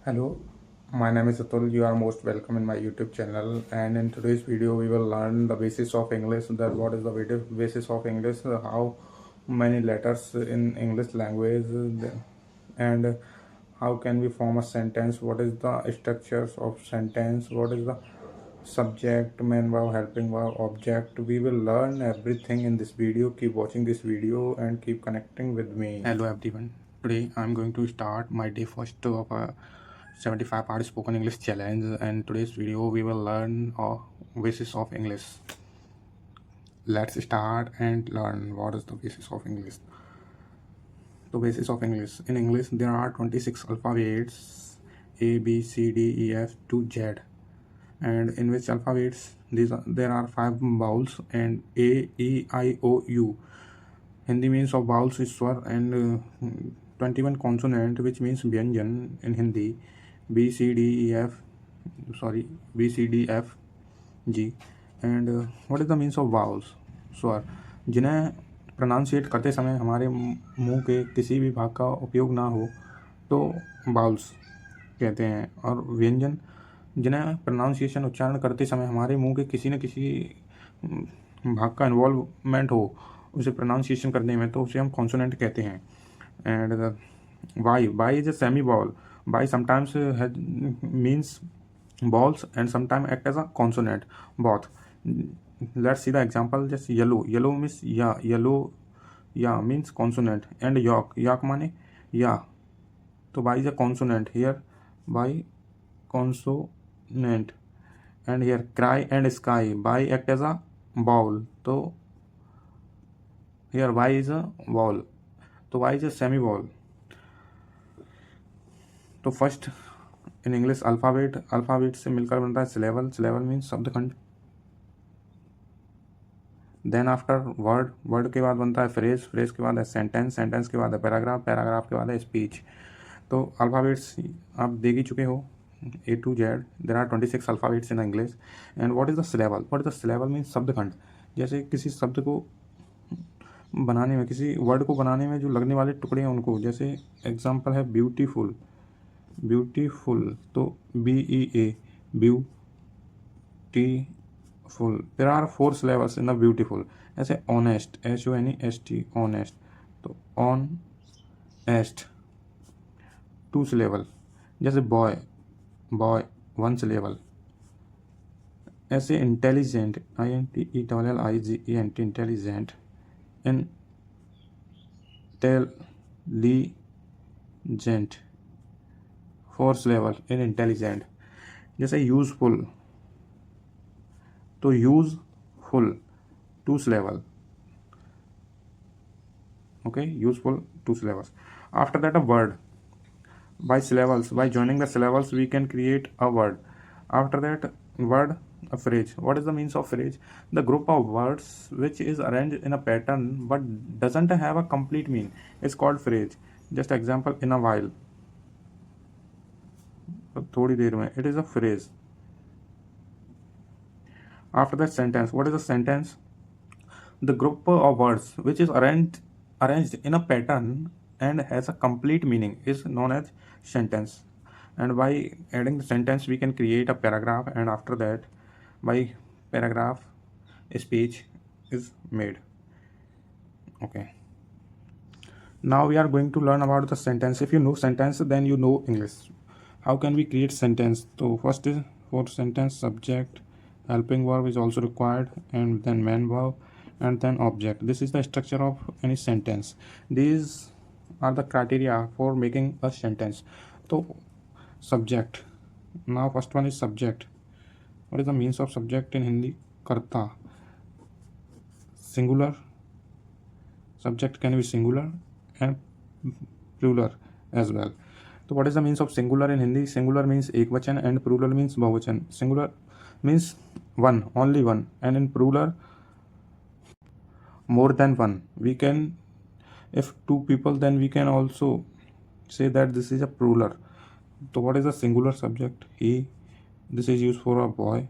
Hello, my name is Atul. You are most welcome in my YouTube channel. And in today's video, we will learn the basis of English. That what is the basis of English? How many letters in English language, and how can we form a sentence? What is the structures of sentence? What is the subject, main verb, helping verb, object? We will learn everything in this video. Keep watching this video and keep connecting with me. Hello everyone. Today I'm going to start my day first of a 75 part spoken English challenge, and today's video we will learn a basis of English. Let's start and learn what is the basis of English. The basis of English. In English there are 26 alphabets A, B, C, D, E, F to Z, and in which alphabets there are 5 vowels and A, E, I, O, U. Hindi means of vowels is swar, and 21 consonant which means vyanjan in Hindi. B C D E F B C D F G. And what is the means of vowels? स्वर जिन्हें pronunciate करते समय हमारे मुंह के किसी भी भाग का उपयोग ना हो तो वाउल्स कहते हैं, और व्यंजन जिन्हें प्रोनाउंसिएशन उच्चारण करते समय हमारे मुंह के किसी न किसी भाग का इन्वॉल्वमेंट हो उसे प्रोनाउंसिएशन करने में, तो उसे हम कॉन्सोनेंट कहते हैं. And Y is a semi vowel. Y sometimes means balls and sometimes act as a consonant both. Let's see the example. Just yellow means yellow means consonant, and yak mane ya, so by is a consonant here, by consonant. And here cry and sky, by act as a vowel, so here y is a vowel, so y is a semi vowel. तो first in English alphabet से मिलकर बनता है syllable means शब्दखंड. Then after word के बाद बनता है फ्रेज के बाद है सेंटेंस के बाद है पैराग्राफ के बाद है स्पीच. तो अल्फ़ाबेट्स आप देख ही चुके हो, A to Z. There are 26 alphabets in English. And what is the syllable means शब्दखंड. जैसे किसी शब्द को बनाने में, किसी वर्ड को बनाने में जो लगने वाले टुकड़े हैं उनको, जैसे एग्जाम्पल है ब्यूटीफुल, तो BEA beautiful. There are 4 syllables in the beautiful. ऐसे ऑनेस्ट HONEST ऑनेस्ट, तो ऑनेस्ट 2 syllable. जैसे बॉय 1 syllable. ऐसे intelligent INTELLIGENT intelligent, intelligent 4 syllable in intelligent. जैसे यूजफुल, तो useful 2 syllable. Okay, useful 2 syllables. After that a word. By joining the syllables we can create a word. After that word, a phrase. What is the means of phrase? The group of words which is arranged in a pattern but doesn't have a complete meaning is called phrase. Just example, in a while, थोड़ी देर में, it is a phrase. After that sentence. What is a sentence? The group of words which is arranged in a pattern and has a complete meaning is known as sentence. And by adding the sentence we can create a paragraph, and after that by paragraph a speech is made. Okay, now we are going to learn about the sentence. If you know sentence, then you know English. How can we create sentence? So first is for sentence, subject, helping verb is also required, and then main verb, and then object. This is the structure of any sentence. These are the criteria for making a sentence. So subject. Now first one is subject. What is the means of subject in Hindi? Karta. Singular. Subject can be singular and plural as well. So what is the means of singular in Hindi? Singular means ekvachan and plural means bahuvachan. Singular means one, only one, and in plural more than one. We can, if 2 people, then we can also say that this is a plural. So what is the singular subject? He, this is used for a boy.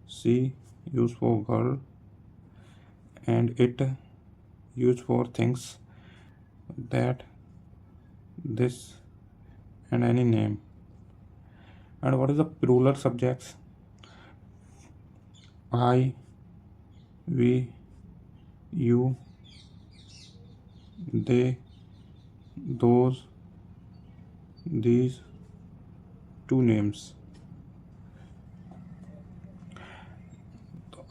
She, used for girl. And it, used for things. That, this, and any name. And what is the plural subjects? I, we, you, they, those, these, two names.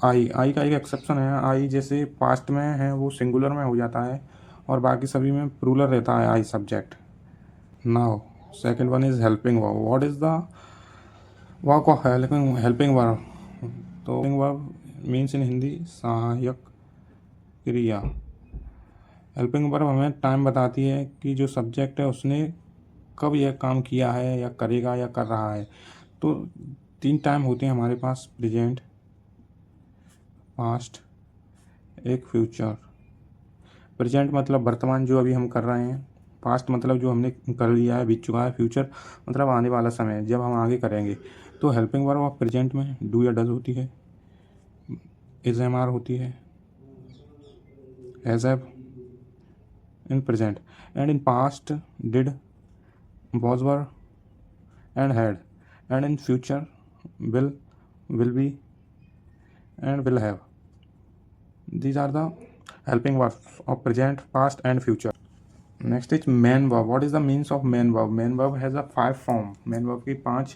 आई का एक exception है। आई जैसे past में है वो singular में हो जाता है और बाकी सभी में प्लूरल रहता है I subject. Now second one is helping verb. What is the work of helping verb? तो helping verb means in Hindi सहायक क्रिया। हेल्पिंग वर्ब हमें टाइम बताती है कि जो सब्जेक्ट है उसने कब यह काम किया है या करेगा या कर रहा है। तो 3 टाइम होते हैं हमारे पास, प्रेजेंट, पास्ट, एक फ्यूचर। प्रेजेंट मतलब वर्तमान जो अभी हम कर रहे हैं, पास्ट मतलब जो हमने कर लिया है, बीत चुका है, फ्यूचर मतलब आने वाला समय जब हम आगे करेंगे। तो हेल्पिंग वर्ब ऑफ प्रेजेंट में डू या डज होती है, इज एम आर होती है, has have in present, and in past did, was were and had, and in future will be and will have. These are the helping verbs of present, past and future. Next is main verb. What is the means of main verb? Main verb has a 5 form. Main verb की 5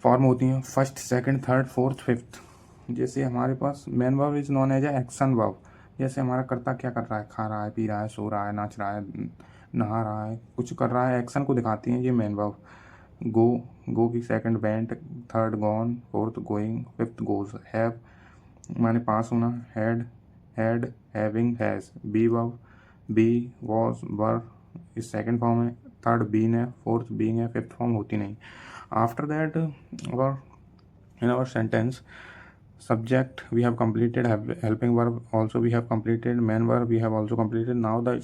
form होती हैं, first, second, third, fourth, fifth. जैसे हमारे पास main verb is known as a action verb. जैसे हमारा कर्ता क्या कर रहा है, खा रहा है, पी रहा है, सो रहा है, नाच रहा है, नहा रहा है, कुछ कर रहा है, एक्शन को दिखाती हैं ये मेन वर्ब। गो, गो की second went, third gone, fourth going, fifth goes. Have माने पास होना, had, having, has. Be verb, be, was, were इस सेकंड फॉर्म है, थर्ड बीन है, फोर्थ बीइंग है, फिफ्थ फॉर्म होती नहीं। After that in our sentence, subject we have completed, helping verb also we have completed, main verb we have also completed. Now the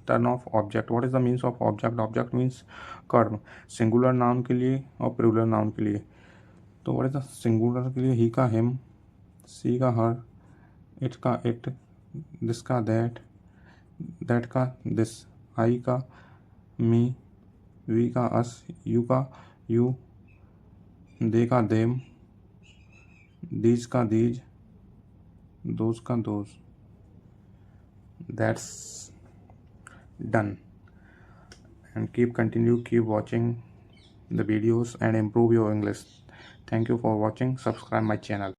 turn of object. What is the means of object? Object means कर्म, singular noun के लिए और plural noun के लिए। तो what is the singular के लिए? ही का हिम, सी का हर, इट का इट, दिस का दैट, दैट का दिस, आई का मी, वी का अस, यू का यू, दे का देम, these का these, those का those. That's done. And keep watching the videos and improve your English. Thank you for watching. Subscribe my channel.